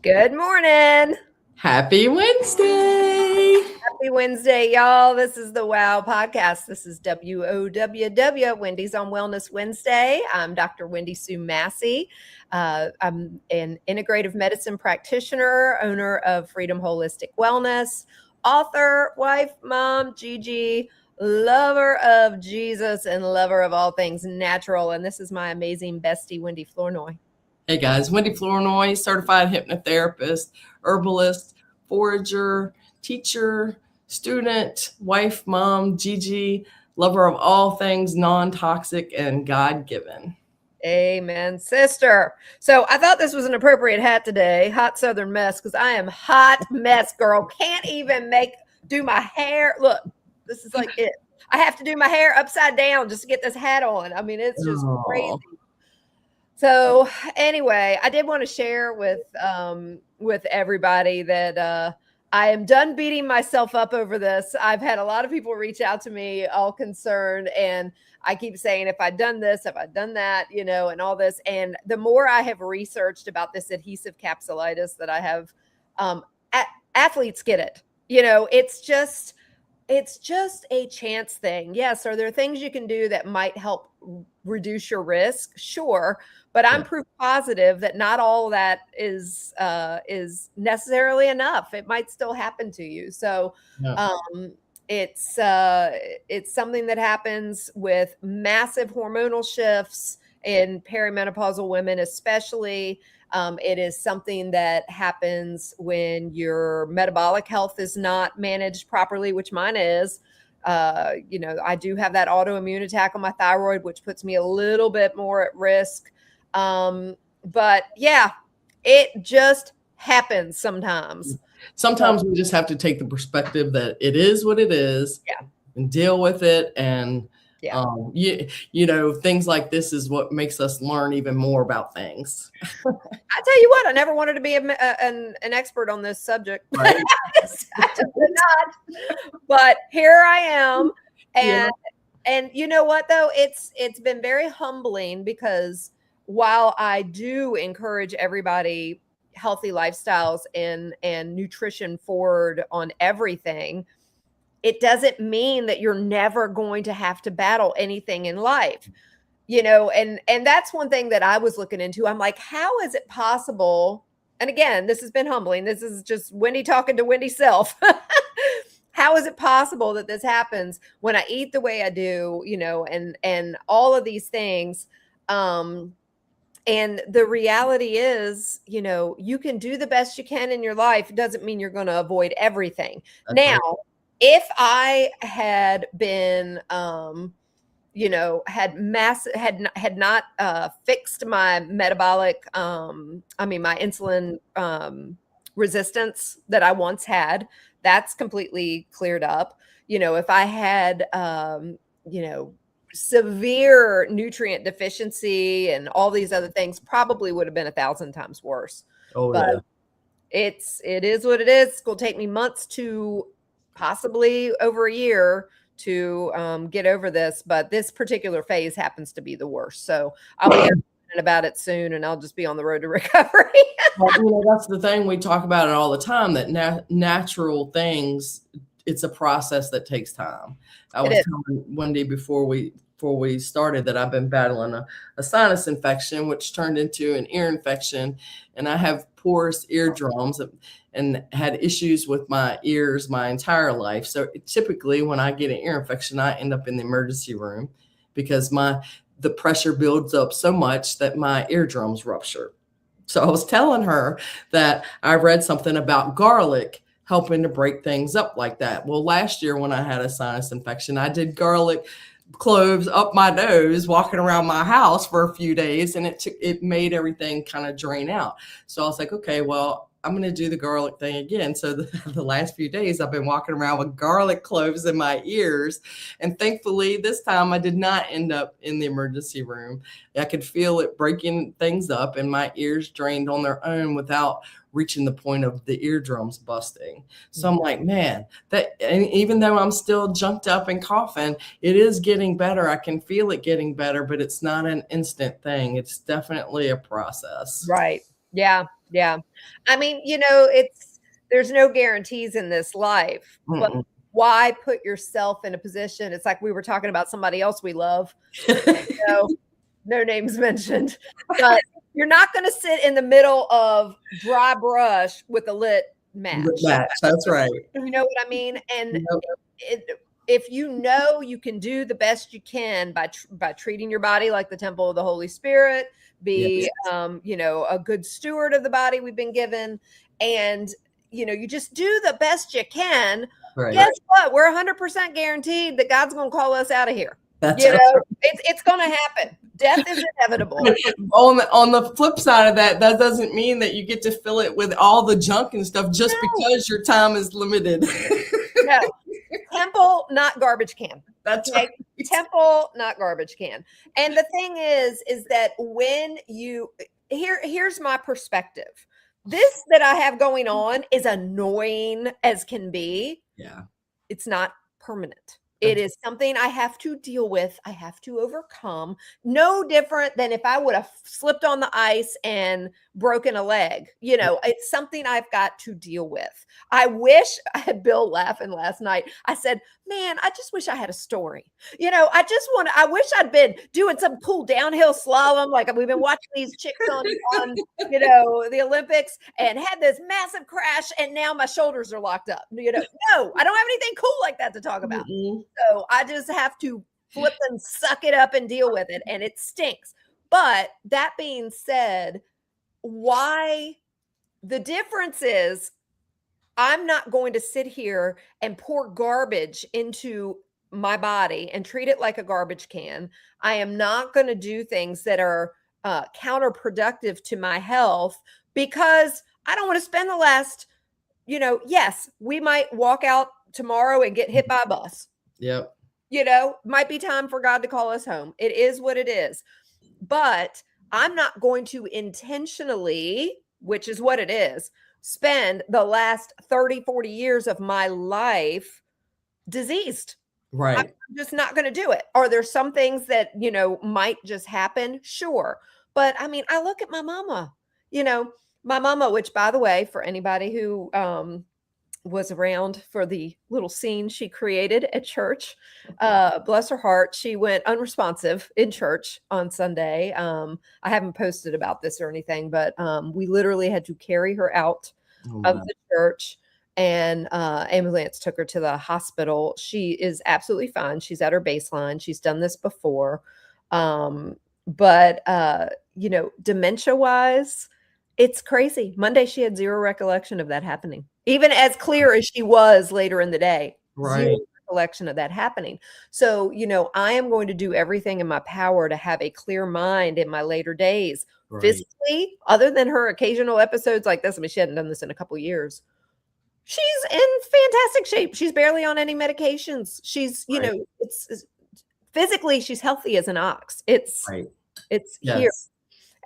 Good morning. Happy Wednesday. Happy Wednesday, y'all. This is the WOW podcast. This is WOWW, Wendy's on Wellness Wednesday. I'm Dr. Wendy Sue Massey. I'm an integrative medicine practitioner, owner of Freedom Holistic Wellness, author, wife, mom, Gigi, lover of Jesus, and lover of all things natural. And this is my amazing bestie, Wendy Flournoy. Hey guys, Wendy Flournoy, certified hypnotherapist, herbalist, forager, teacher, student, wife, mom, Gigi, lover of all things non-toxic and God-given. Amen, sister. So I thought this was an appropriate hat today, hot Southern mess, because I am hot mess, girl. Can't even do my hair. Look, this is like it. I have to do my hair upside down just to get this hat on. I mean, it's just crazy. So anyway, I did want to share with everybody that I am done beating myself up over this. I've had a lot of people reach out to me, all concerned, and I keep saying, if I'd done this, if I'd done that, and all this. And the more I have researched about this adhesive capsulitis that I have, athletes get it. It's just a chance thing. Yes. Are there things you can do that might help reduce your risk? Sure. But I'm proof positive that not all that is necessarily enough. It might still happen to you. So it's something that happens with massive hormonal shifts in perimenopausal women, especially. It is something that happens when your metabolic health is not managed properly, which mine is. I do have that autoimmune attack on my thyroid, which puts me a little bit more at risk. But yeah, it just happens sometimes. Sometimes we just have to take the perspective that it is what it is, and deal with it. And things like this is what makes us learn even more about things. I tell you what, I never wanted to be an expert on this subject. Right. I just did not. But here I am. And you know what, though? It's been very humbling, because while I do encourage everybody healthy lifestyles and nutrition forward on everything, it doesn't mean that you're never going to have to battle anything in life, and that's one thing that I was looking into. I'm like, how is it possible? And again, this has been humbling. This is just Wendy talking to Wendy self. How is it possible that this happens when I eat the way I do, and all of these things? And the reality is, you can do the best you can in your life. It doesn't mean you're going to avoid everything. That's now, right. If I had been, had not fixed my metabolic, my insulin resistance that I once had, that's completely cleared up. If I had, severe nutrient deficiency and all these other things, probably would have been 1,000 times worse. But it is what it is. It's going to take me months to possibly over a year to get over this. But this particular phase happens to be the worst. So I'll be hearing about it soon, and I'll just be on the road to recovery. Well, that's the thing. We talk about it all the time, that natural things, it's a process that takes time. I was telling Wendy before we started that I've been battling a sinus infection, which turned into an ear infection. And I have porous eardrums and had issues with my ears my entire life. So typically when I get an ear infection, I end up in the emergency room because the pressure builds up so much that my eardrums rupture. So I was telling her that I read something about garlic helping to break things up like that. Well, last year when I had a sinus infection, I did garlic cloves up my nose walking around my house for a few days, and it made everything kind of drain out. So I was like, okay, well, I'm going to do the garlic thing again. So the last few days I've been walking around with garlic cloves in my ears. And thankfully this time I did not end up in the emergency room. I could feel it breaking things up and my ears drained on their own without reaching the point of the eardrums busting. So I'm like, man, and even though I'm still junked up and coughing, it is getting better. I can feel it getting better, but it's not an instant thing. It's definitely a process. Right. Yeah. Yeah. I mean, there's no guarantees in this life, but why put yourself in a position? It's like we were talking about somebody else we love. No names mentioned, but you're not going to sit in the middle of dry brush with a lit match. That's right. You know what I mean? And if you can do the best you can by treating your body like the temple of the Holy Spirit, be a good steward of the body we've been given, and you just do the best you can. Guess what? We're 100% guaranteed that God's going to call us out of here. It's going to happen. Death is inevitable. On the flip side of that doesn't mean that you get to fill it with all the junk and stuff just because your time is limited. No. Temple, not garbage can. That's right. Temple, not garbage can. And the thing is that when here's my perspective. This that I have going on is annoying as can be. Yeah. It's not permanent. It is something I have to deal with. I have to overcome. No different than if I would have slipped on the ice and broken a leg. It's something I've got to deal with. I wish I had Bill laughing last night. I said, man, I just wish I had a story. I wish I'd been doing some cool downhill slalom. Like we've been watching these chicks on the Olympics and had this massive crash. And now my shoulders are locked up. No, I don't have anything cool like that to talk about. So I just have to flip and suck it up and deal with it. And it stinks. But that being said, why the difference is I'm not going to sit here and pour garbage into my body and treat it like a garbage can. I am not going to do things that are counterproductive to my health because I don't want to spend the last, yes, we might walk out tomorrow and get hit by a bus. Yep. Might be time for God to call us home. It is what it is. But I'm not going to intentionally, which is what it is, spend the last 30, 40 years of my life diseased. Right. I'm just not going to do it. Are there some things that, might just happen? Sure. But I mean, I look at my mama, which by the way, for anybody who, was around for the little scene she created at church. Bless her heart. She went unresponsive in church on Sunday. I haven't posted about this or anything, but we literally had to carry her out of the church, and ambulance took her to the hospital. She is absolutely fine. She's at her baseline. She's done this before. But dementia wise, it's crazy. Monday, she had zero recollection of that happening. Even as clear as she was later in the day, zero recollection of that happening. So, I am going to do everything in my power to have a clear mind in my later days. Physically, other than her occasional episodes like this. I mean, she hadn't done this in a couple of years. She's in fantastic shape. She's barely on any medications. She's, it's physically, she's healthy as an ox. It's here.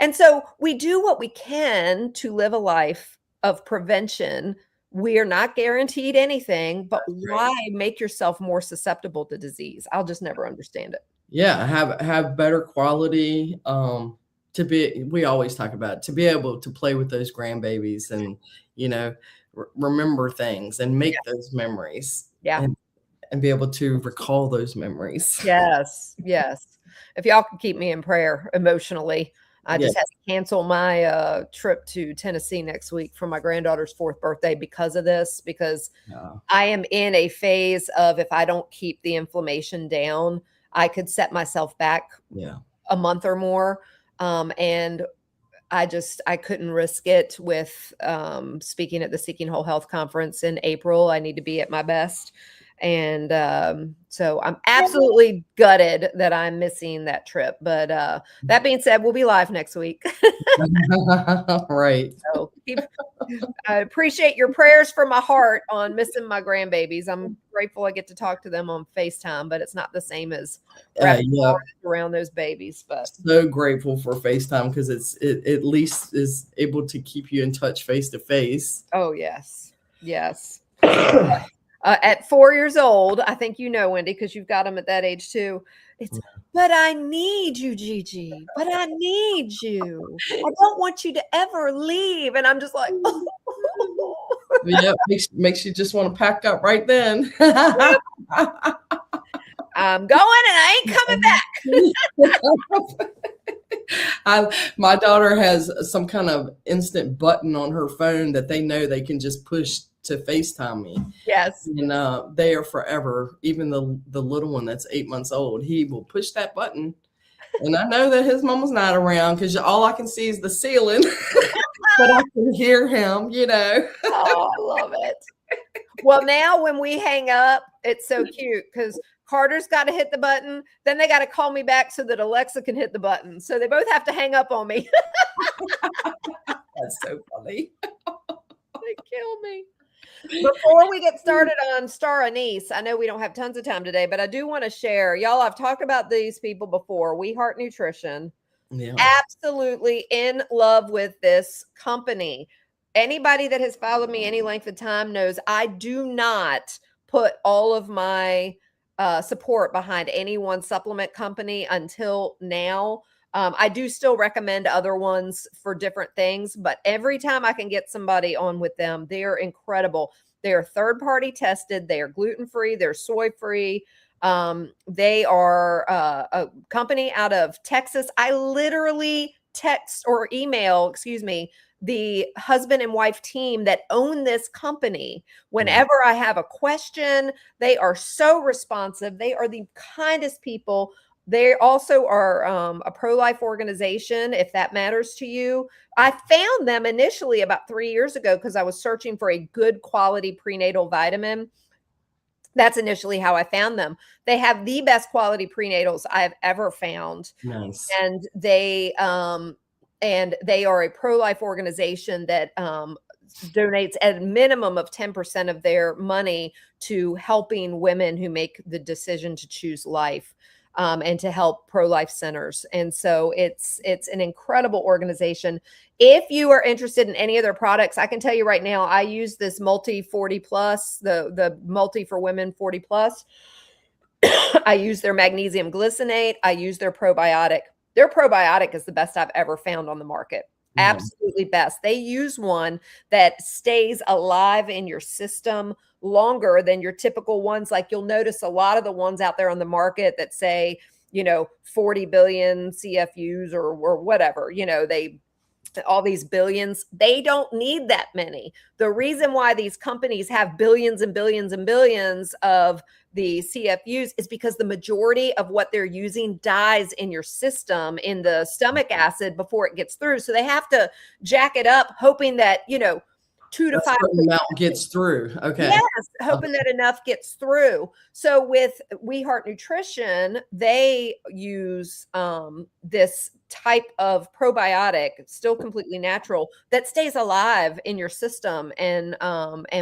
And so we do what we can to live a life of prevention. We are not guaranteed anything, but why make yourself more susceptible to disease? I'll just never understand it. Yeah, have better quality. We always talk about to be able to play with those grandbabies and remember things and make those memories. Yeah, and be able to recall those memories. Yes. If y'all can keep me in prayer emotionally. I just had to cancel my trip to Tennessee next week for my granddaughter's 4th birthday because of this, because I am in a phase of if I don't keep the inflammation down, I could set myself back a month or more. And I couldn't risk it with speaking at the Seeking Whole Health Conference in April. I need to be at my best. And so I'm absolutely gutted that I'm missing that trip. But that being said, we'll be live next week. Right. So I appreciate your prayers for my heart on missing my grandbabies. I'm grateful I get to talk to them on FaceTime, but it's not the same as around those babies. But so grateful for FaceTime because it at least is able to keep you in touch face to face. Oh, yes. At 4 years old, I think you know, Wendy, because you've got them at that age too. It's, but I need you, Gigi. But I need you. I don't want you to ever leave. And I'm just like, oh. Yeah, makes you just want to pack up right then. I'm going and I ain't coming back. My daughter has some kind of instant button on her phone that they know they can just push to FaceTime me. Yes. And they are forever. Even the little one that's 8 months old, he will push that button. And I know that his mama's not around because all I can see is the ceiling. But I can hear him, you know. Oh, I love it. Well, now when we hang up, it's so cute because Carter's got to hit the button. Then they got to call me back so that Alexa can hit the button. So they both have to hang up on me. That's so funny. They kill me. Before we get started on Star Anise, I know we don't have tons of time today, but I do want to share. Y'all, I've talked about these people before. We Heart Nutrition. Yeah. Absolutely in love with this company. Anybody that has followed me any length of time knows I do not put all of my support behind any one supplement company until now. I do still recommend other ones for different things, but every time I can get somebody on with them, they're incredible. They are third-party tested. They are gluten-free. They're soy-free. They are a company out of Texas. I literally text or email, the husband and wife team that own this company. Whenever I have a question, they are so responsive. They are the kindest people. They also are a pro-life organization, if that matters to you. I found them initially about 3 years ago because I was searching for a good quality prenatal vitamin. That's initially how I found them. They have the best quality prenatals I've ever found. Nice. And they are a pro-life organization that donates at a minimum of 10% of their money to helping women who make the decision to choose life. And to help pro-life centers. And so it's an incredible organization. If you are interested in any of their products, I can tell you right now, I use this Multi 40 Plus, the Multi for Women 40 Plus. I use their magnesium glycinate. I use their probiotic. Their probiotic is the best I've ever found on the market. Absolutely best. They use one that stays alive in your system longer than your typical ones. Like you'll notice a lot of the ones out there on the market that say, 40 billion CFUs or whatever, all these billions, they don't need that many. The reason why these companies have billions and billions and billions of the CFUs is because the majority of what they're using dies in your system in the stomach acid before it gets through. So they have to jack it up, hoping that, 2 to 5 amount gets through. Okay. Yes, hoping that enough gets through. So with We Heart Nutrition, they use this type of probiotic, still completely natural, that stays alive in your system and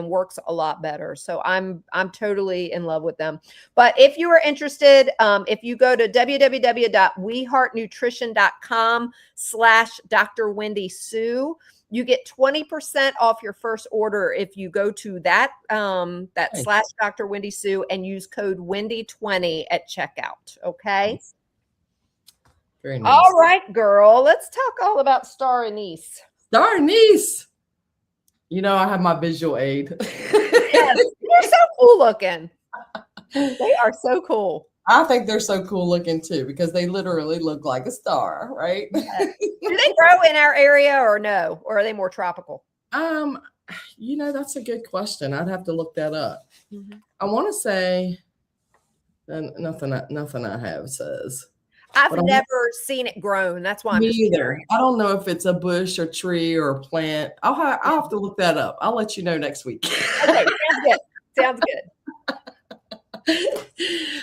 works a lot better. So I'm totally in love with them. But if you are interested, if you go to www.weheartnutrition.com/Dr. Wendy Sue, you get 20% off your first order if you go to that /Dr. Wendy Sue and use code Wendy20 at checkout. Okay. Very nice. All right, girl. Let's talk all about Star Anise. Star Anise. I have my visual aid. Yes, they're so cool looking. They are so cool. I think they're so cool looking too, because they literally look like a star, right? Do they grow in our area or no? Or are they more tropical? That's a good question. I'd have to look that up. Mm-hmm. I want to say nothing I have says. I've never seen it grown. That's why I'm me either. I don't know if it's a bush or tree or a plant. I'll have to look that up. I'll let you know next week. Okay, sounds good. Sounds good.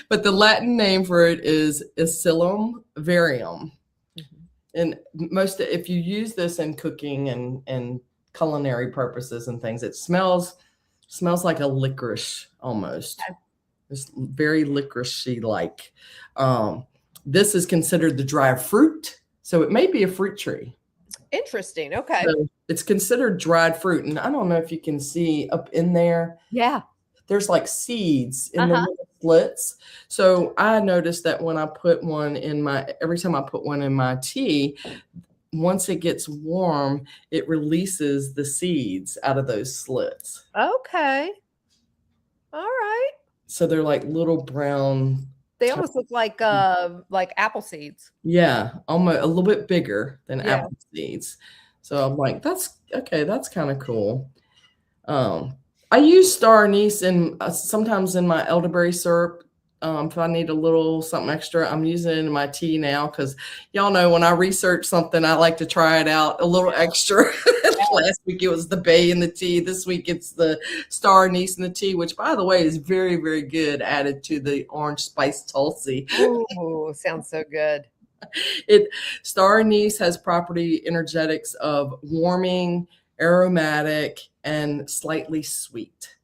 But the Latin name for it is Psyllum varium. Mm-hmm. And if you use this in cooking and culinary purposes and things, it smells like a licorice almost. Okay. It's very licoricey like. This is considered the dry fruit, so it may be a fruit tree. Interesting. Okay. So it's considered dried fruit, and I don't know if you can see up in there. Yeah. there's like seeds in the Uh-huh. little slits. So I noticed that when I put one in every time I put one in my tea, once it gets warm, it releases the seeds out of those slits. Okay. All right. So they're like little brown. They almost look like apple seeds. Yeah, almost a little bit bigger than Yeah. apple seeds. So I'm like, that's okay. That's kind of cool. I use star anise sometimes in my elderberry syrup. If I need a little something extra, I'm using it in my tea now because y'all know when I research something, I like to try it out a little extra. Last week it was the bay in the tea. This week it's the star anise in the tea, which by the way is very, very good added to the orange spice tulsi. Ooh, sounds so good. Star anise has property energetics of warming, aromatic, and slightly sweet.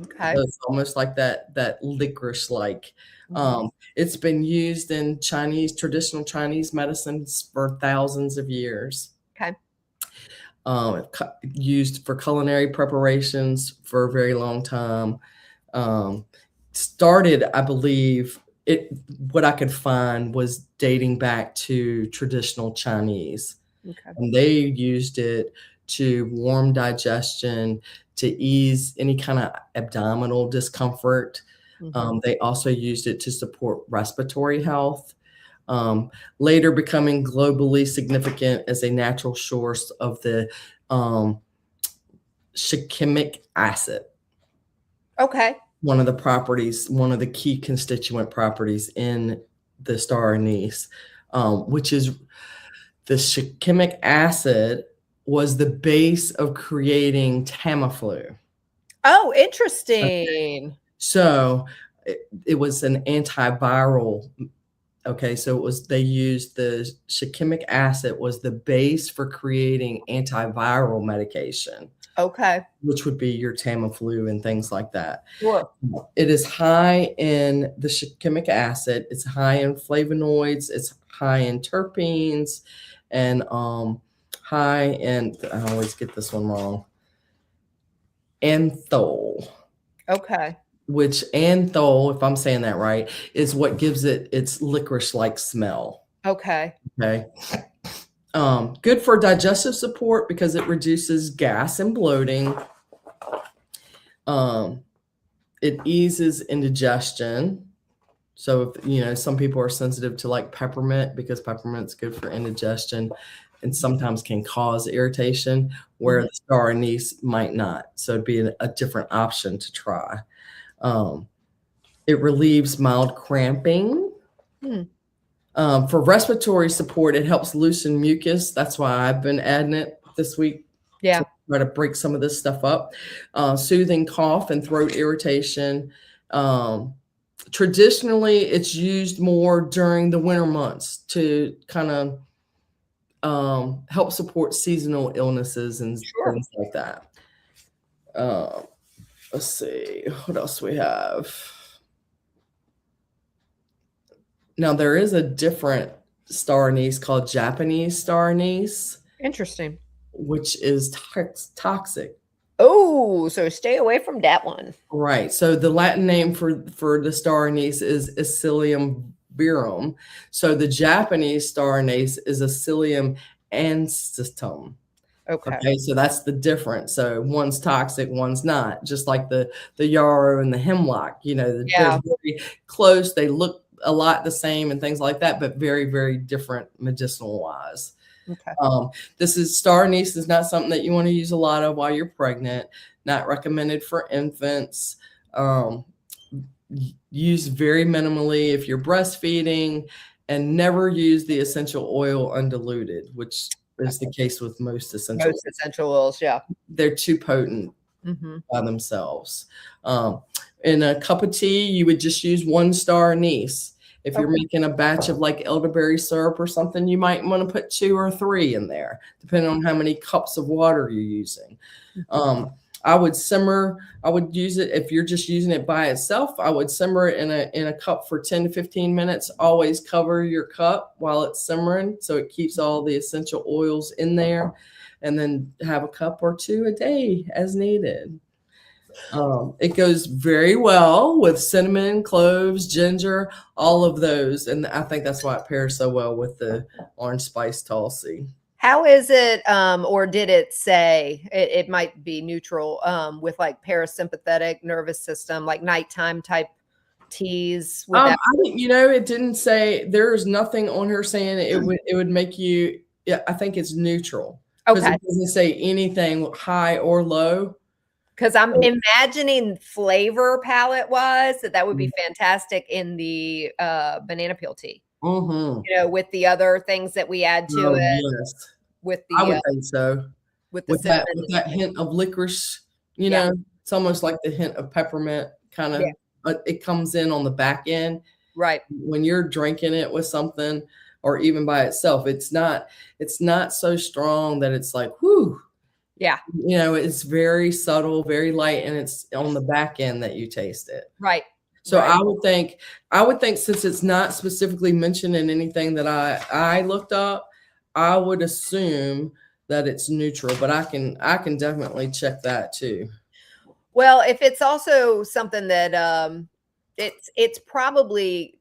Okay. So it's almost like that licorice like. It's been used in traditional Chinese medicines for thousands of years. Okay. Used for culinary preparations for a very long time. Started, I believe, what I could find was dating back to traditional Chinese. Okay. And they used it to warm digestion, to ease any kind of abdominal discomfort. They also used it to support respiratory health. Later becoming globally significant as a natural source of the shikimic acid. Okay. One of the key constituent properties in the star anise, which is the shikimic acid was the base of creating Tamiflu. Oh, interesting. So it was an antiviral. Okay, so they used the shikimic acid was the base for creating antiviral medication. Okay. Which would be your Tamiflu and things like that. Sure. It is high in the shikimic acid. It's high in flavonoids. It's high in terpenes, and high in, I always get this one wrong, anthole. Okay. Which anthole, if I'm saying that right, is what gives it its licorice-like smell. Okay. Okay. Good for digestive support because it reduces gas and bloating. It eases indigestion. So if some people are sensitive to like peppermint because peppermint's good for indigestion and sometimes can cause irritation, where the star anise might not. So it'd be a different option to try. It relieves mild cramping. For respiratory support, it helps loosen mucus. That's why I've been adding it this week. Yeah. To try to break some of this stuff up. Soothing cough and throat irritation. Traditionally, it's used more during the winter months to kind of help support seasonal illnesses and things like that. Let's see what else we have. Now there is a different star anise called Japanese star anise. Interesting. Which is toxic. Oh, so stay away from that one. Right. So the Latin name for the star anise is Icilium verum. So the Japanese star anise is Icilium ancetum. Okay. So that's the difference. So one's toxic, one's not. Just like the yarrow and the hemlock. They're very close. They look a lot the same and things like that, but very, very different medicinal wise. Okay. Star anise is not something that you want to use a lot of while you're pregnant. Not recommended for infants. Use very minimally if you're breastfeeding, and never use the essential oil undiluted, which is the case with most essential oils. Yeah, they're too potent by themselves. In a cup of tea, you would just use one star anise. If you're making a batch of like elderberry syrup or something, you might want to put 2 or 3 in there, depending on how many cups of water you're using. I would use it if you're just using it by itself. I would simmer it in a cup for 10 to 15 minutes. Always cover your cup while it's simmering so it keeps all the essential oils in there, and then have a cup or 2 a day as needed. It goes very well with cinnamon, cloves, ginger, all of those. And I think that's why it pairs so well with the orange spice Tulsi. How is it, or did it say it might be neutral, with like parasympathetic nervous system, like nighttime type teas? Would that? It didn't say. There's nothing on her saying it would make you. Yeah, I think it's neutral because Okay. it doesn't say anything high or low. Because I'm imagining flavor palette wise that would be fantastic in the banana peel tea. Mm-hmm. With the other things that we add to it, Yes. with I the would think so. with the cinnamon, With that hint of licorice, yeah, it's almost like the hint of peppermint kind of. yeah, It comes in on the back end right, when you're drinking it with something, or even by itself. It's not so strong that it's like whoo. yeah, It's very subtle, very light, and it's on the back end that you taste it. right. So right. I would think since it's not specifically mentioned in anything that I looked up, I would assume that it's neutral, but I can definitely check that too. Well, if it's also something that it's probably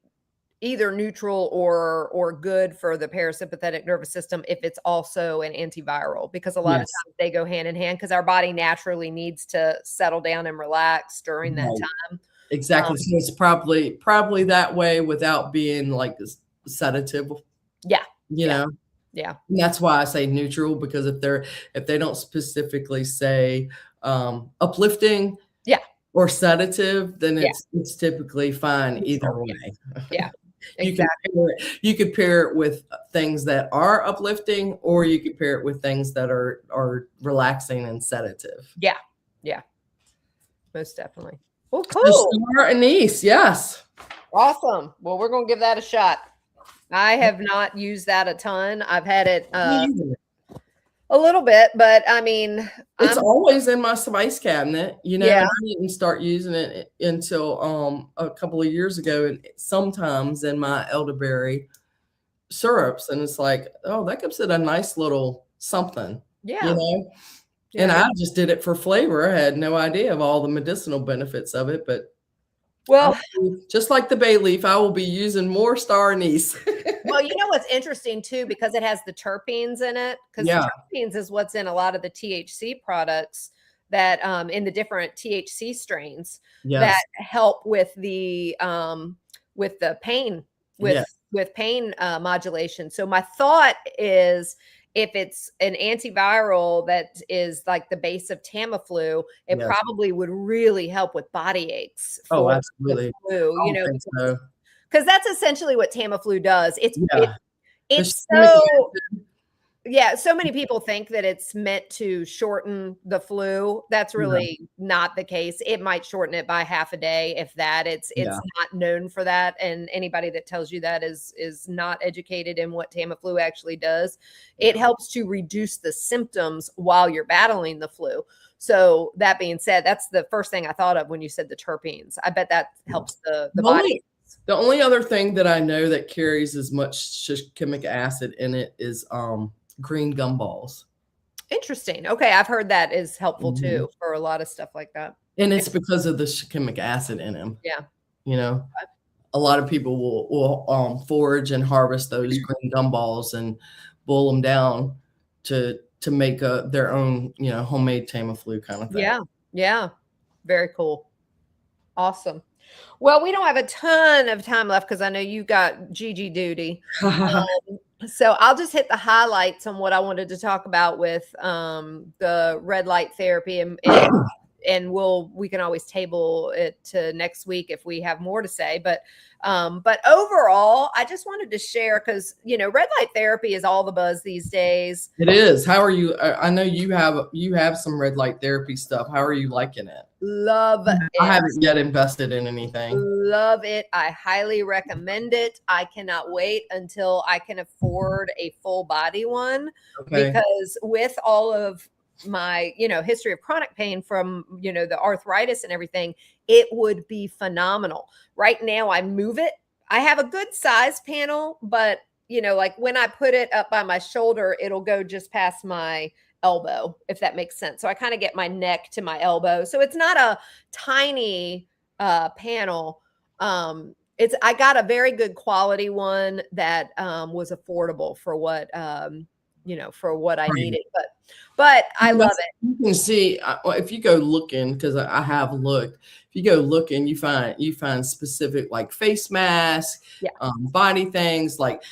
either neutral or good for the parasympathetic nervous system if it's also an antiviral, because a lot of times they go hand in hand because our body naturally needs to settle down and relax during that time. Exactly. So it's probably that way without being like a sedative. Yeah. Yeah. And that's why I say neutral, because if they don't specifically say uplifting or sedative, then it's typically fine either way. Yeah. Exactly. You could pair it with things that are uplifting, or you could pair it with things that are relaxing and sedative. Yeah. Yeah. Most definitely. Well, cool. So Anise, yes. Awesome. Well, we're going to give that a shot. I have not used that a ton. I've had it a little bit, but I mean, it's always in my spice cabinet, Yeah. And I didn't start using it until a couple of years ago, and sometimes in my elderberry syrups, and it's like, oh, that gives it a nice little something. Yeah. And I just did it for flavor. I had no idea of all the medicinal benefits of it, but well, just like the bay leaf, I will be using more star anise. Well, what's interesting too, because it has the terpenes in it, because the terpenes is what's in a lot of the THC products that in the different THC strains that help with the pain with pain modulation. So my thought is, if it's an antiviral that is like the base of Tamiflu, it probably would really help with body aches. Oh, absolutely. The flu, because that's essentially what Tamiflu does. It's so many people think that it's meant to shorten the flu. That's really not the case. It might shorten it by half a day, if that. It's not known for that, and anybody that tells you that is not educated in what Tamiflu actually does. It helps to reduce the symptoms while you're battling the flu. So that being said, that's the first thing I thought of when you said the terpenes. I bet that helps the body. The only other thing that I know that carries as much shikimic acid in it is green gumballs. Interesting. Okay, I've heard that is helpful too for a lot of stuff like that. And it's because of the shikimic acid in them. Yeah. A lot of people will forage and harvest those green gumballs and boil them down to make their own, homemade Tamiflu kind of thing. Yeah. Yeah. Very cool. Awesome. Well, we don't have a ton of time left because I know you got Gigi duty. So I'll just hit the highlights on what I wanted to talk about with the red light therapy, and we can always table it to next week if we have more to say. But overall, I just wanted to share, because red light therapy is all the buzz these days. It is. How are you? I know you have some red light therapy stuff. How are you liking it? Love it. I haven't yet invested in anything. Love it. I highly recommend it. I cannot wait until I can afford a full body one, because with all of my history of chronic pain from the arthritis and everything, it would be phenomenal. Right now I move it. I have a good size panel, but like when I put it up by my shoulder, it'll go just past my elbow, if that makes sense. So I kind of get my neck to my elbow. So it's not a tiny panel. I got a very good quality one that was affordable for what for what I needed. But I love it. You can see if you go looking, because I have looked. If you go looking, you find specific like face masks, body things like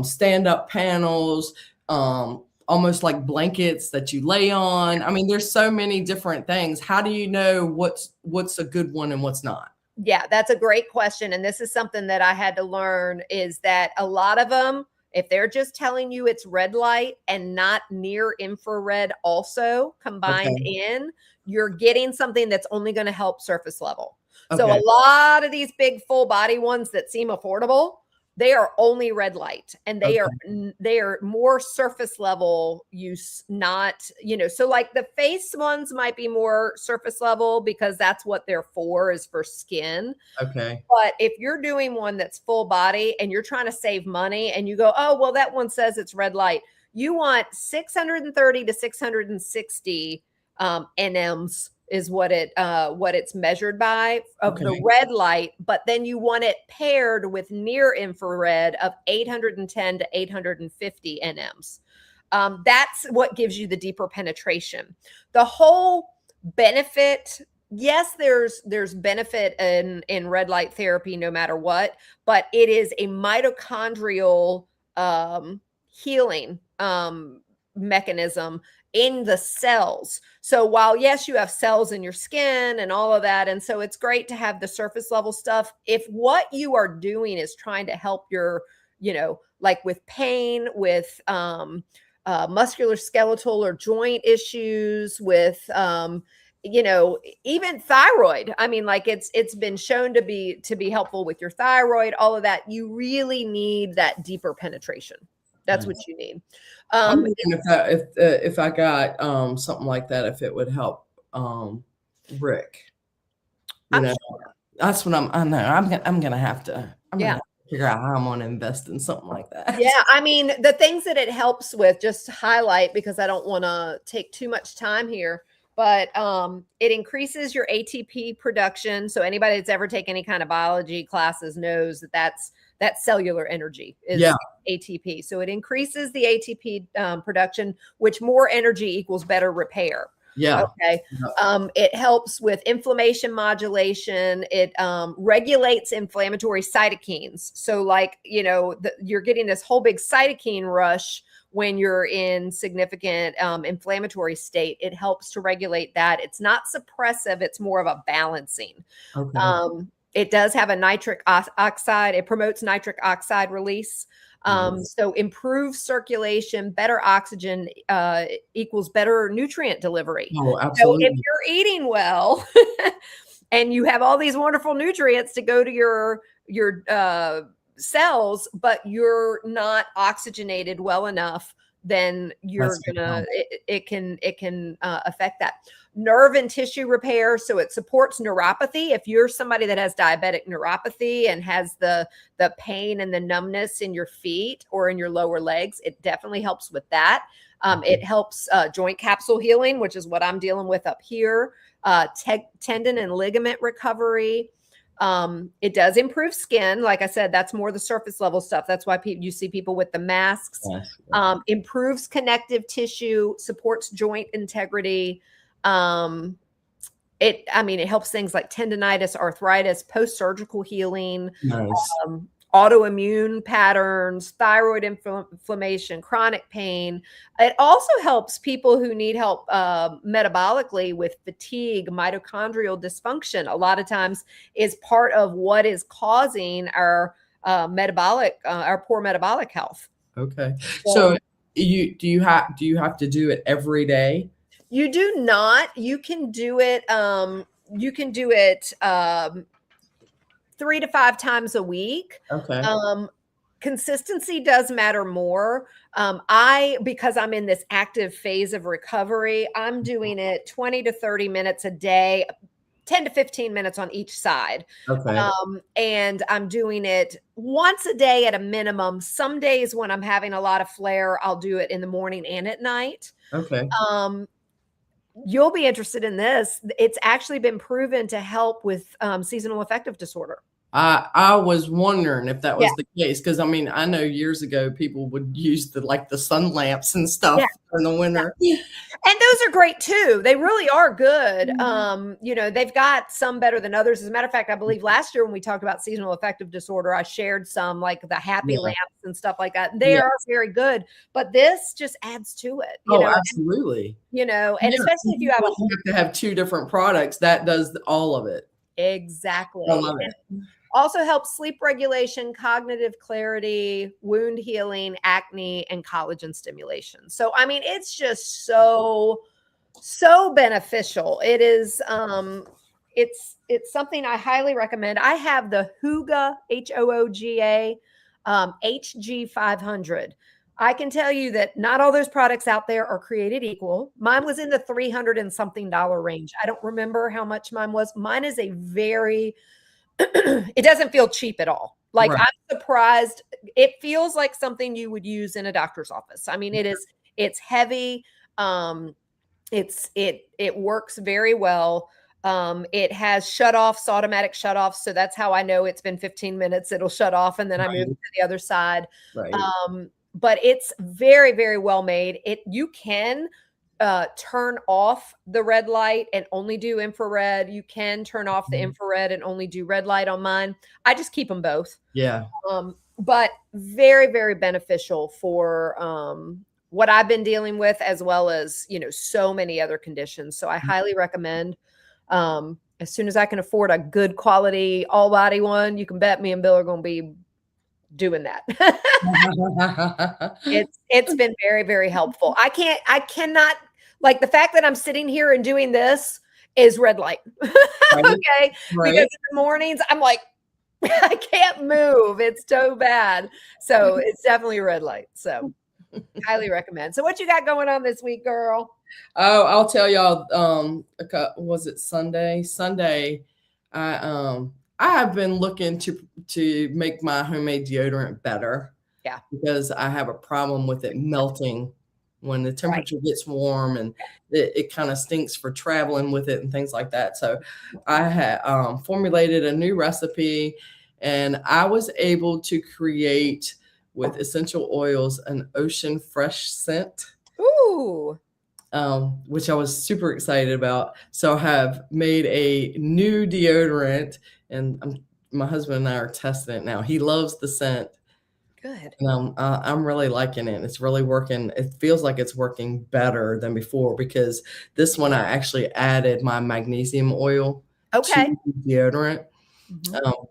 stand-up panels, almost like blankets that you lay on. I mean, there's so many different things. How do you know what's a good one and what's not? Yeah, that's a great question. And this is something that I had to learn, is that a lot of them, if they're just telling you it's red light and not near infrared also combined in, you're getting something that's only going to help surface level. So a lot of these big full body ones that seem affordable, they are only red light, and they are more surface level use, not, so like the face ones might be more surface level because that's what they're for, is for skin. Okay. But if you're doing one that's full body and you're trying to save money and you go, oh, well, that one says it's red light, you want 630 to 660 nms is what it's measured by of the red light, but then you want it paired with near infrared of 810 to 850 nms. That's what gives you the deeper penetration. The whole benefit, yes, there's benefit in red light therapy no matter what, but it is a mitochondrial healing mechanism in the cells. So while, yes, you have cells in your skin and all of that, and so it's great to have the surface level stuff, if what you are doing is trying to help your, like with pain, with musculoskeletal or joint issues, with even thyroid. I mean, like it's been shown to be helpful with your thyroid, all of that. You really need that deeper penetration. That's what you need. I'm wondering if I got something like that, if it would help Rick. That's what I know. I'm gonna have to figure out how I'm gonna invest in something like that. Yeah, I mean, the things that it helps with, just to highlight, because I don't want to take too much time here, but it increases your ATP production. So anybody that's ever taken any kind of biology classes knows that cellular energy is ATP. So it increases the ATP production, which more energy equals better repair. Yeah. Okay. It helps with inflammation modulation. It regulates inflammatory cytokines. So like, you're getting this whole big cytokine rush when you're in significant inflammatory state. It helps to regulate that. It's not suppressive. It's more of a balancing. Okay. It does have a nitric oxide. It promotes nitric oxide release. So improved circulation, better oxygen equals better nutrient delivery. Oh, absolutely. So if you're eating well and you have all these wonderful nutrients to go to your cells, but you're not oxygenated well enough, then it can affect that. Nerve and tissue repair. So it supports neuropathy. If you're somebody that has diabetic neuropathy and has the pain and the numbness in your feet or in your lower legs, it definitely helps with that. It helps joint capsule healing, which is what I'm dealing with up here. Tendon and ligament recovery. It does improve skin. Like I said, that's more the surface level stuff. That's why you see people with the masks. Improves connective tissue, supports joint integrity. It helps things like tendonitis, arthritis, post-surgical healing, autoimmune patterns, thyroid inflammation, chronic pain. It also helps people who need help metabolically with fatigue, mitochondrial dysfunction. A lot of times is part of what is causing our poor metabolic health. Okay. So do you have to do it every day? You do not. You can do it. 3 to 5 times a week. Okay. Consistency does matter more. Because I'm in this active phase of recovery, I'm doing it 20 to 30 minutes a day, 10 to 15 minutes on each side. Okay. And I'm doing it once a day at a minimum. Some days when I'm having a lot of flare, I'll do it in the morning and at night. Okay. You'll be interested in this. It's actually been proven to help with seasonal affective disorder. I was wondering if that was Yeah. the case, because I mean, I know years ago people would use the sun lamps and stuff in the winter. And those are great too. They really are good. You know, they've got some better than others. As a matter of fact, I believe last year when we talked about seasonal affective disorder, I shared some like the happy lamps and stuff like that. They are very good, but this just adds to it. You know, absolutely. You know, and especially if you have to have two different products, that does all of it. Exactly. I love it. Also helps sleep regulation, cognitive clarity, wound healing, acne, and collagen stimulation. So, I mean, it's just so beneficial. It is, it's something I highly recommend. I have the HOOGA, HOOGA, HG500. I can tell you that not all those products out there are created equal. Mine was in the $300 and something range. I don't remember how much mine was. Mine is a very it doesn't feel cheap at all. Like I'm surprised. It feels like something you would use in a doctor's office. I mean, it's heavy. It works very well. It has shutoffs, automatic shutoffs. So that's how I know it's been 15 minutes. It'll shut off and then I move to the other side. But it's very, very well made. You can turn off the red light and only do infrared. You can turn off the infrared and only do red light on mine. I just keep them both. Yeah. But very, very beneficial for what I've been dealing with, as well as, you know, so many other conditions. So I highly recommend, as soon as I can afford a good quality all body one, you can bet me and Bill are going to be doing that. It's been very, very helpful. I cannot, like, the fact that I'm sitting here and doing this is red light. Okay. Because in the mornings I'm like, I can't move. It's so bad. So it's definitely a red light. So highly recommend. So what you got going on this week, girl? Oh, I'll tell y'all, was it Sunday? I have been looking to make my homemade deodorant better. Yeah. Because I have a problem with it melting when the temperature gets warm, and it kind of stinks for traveling with it and things like that. So I had formulated a new recipe, and I was able to create with essential oils an ocean fresh scent. Ooh. Which I was super excited about. So I have made a new deodorant, and my husband and I are testing it now. He loves the scent. Good. And I'm really liking it. It's really working. It feels like it's working better than before, because this one I actually added my magnesium oil to the deodorant.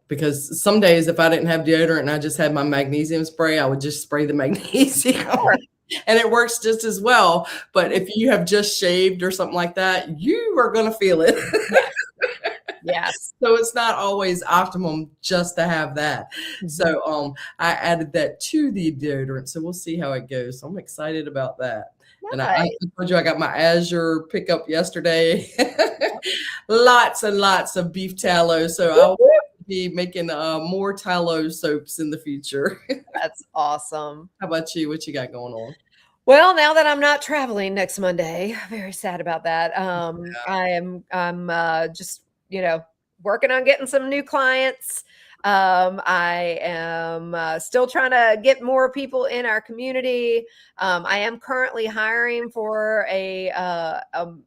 Because some days if I didn't have deodorant and I just had my magnesium spray, I would just spray the magnesium. And it works just as well. But if you have just shaved or something like that, you are going to feel it. Yes. So it's not always optimum just to have that. So I added that to the deodorant. So we'll see how it goes. So I'm excited about that. Nice. And I told you I got my Azure pickup yesterday. Lots and lots of beef tallow. So I'll be making more tallow soaps in the future. That's awesome. How about you? What you got going on? Well, now that I'm not traveling next Monday, very sad about that. I'm just, you know, working on getting some new clients. I am still trying to get more people in our community. I am currently hiring for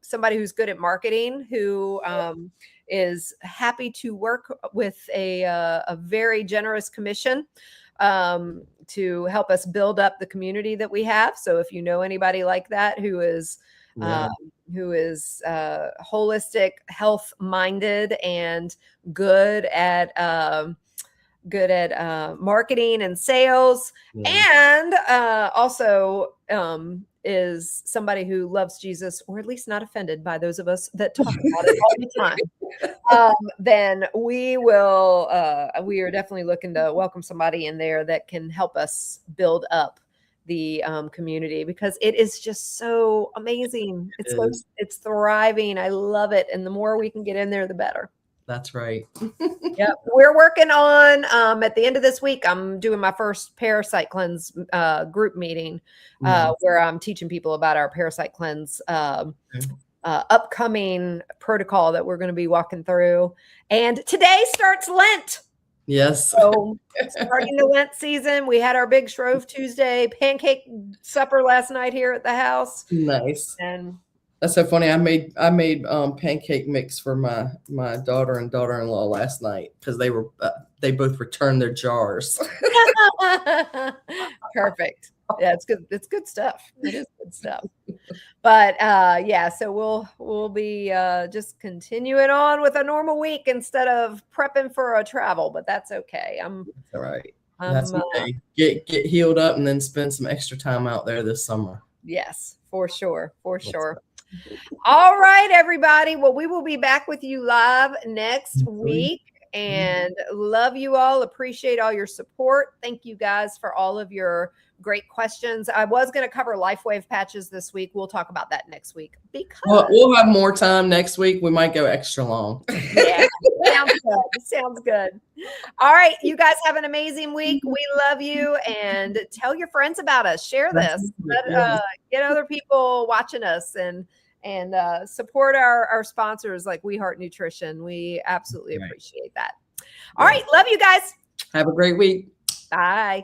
somebody who's good at marketing, who is happy to work with a very generous commission to help us build up the community that we have. So if you know anybody like that who is holistic, health minded, and good at marketing and sales, and also is somebody who loves Jesus, or at least not offended by those of us that talk about it all the time, then we are definitely looking to welcome somebody in there that can help us build up the community, because it is just so amazing. It's thriving. I love it. And the more we can get in there, the better. That's right. Yep. We're working on, at the end of this week, I'm doing my first parasite cleanse group meeting where I'm teaching people about our parasite cleanse upcoming protocol that we're going to be walking through. And today starts Lent. Yes. So starting the Lent season, we had our big Shrove Tuesday pancake supper last night here at the house. Nice. And that's so funny. I made pancake mix for my daughter and daughter-in-law last night because they both returned their jars. Perfect. Yeah, it's good. It's good stuff. It is good stuff. But yeah, so we'll be just continuing on with a normal week instead of prepping for a travel, but that's okay. That's all right. That's okay. Get healed up and then spend some extra time out there this summer. Yes, for sure. For sure. All right, everybody. Well, we will be back with you live next week, and love you all. Appreciate all your support. Thank you guys for all of your great questions. I was going to cover LifeWave patches this week. We'll talk about that next week because we'll have more time next week. We might go extra long. Yeah, sounds good. Sounds good. All right, you guys have an amazing week. We love you, and tell your friends about us. Share this. Get other people watching us, and support our sponsors like We Heart Nutrition. We absolutely appreciate that. All right, love you guys. Have a great week. Bye.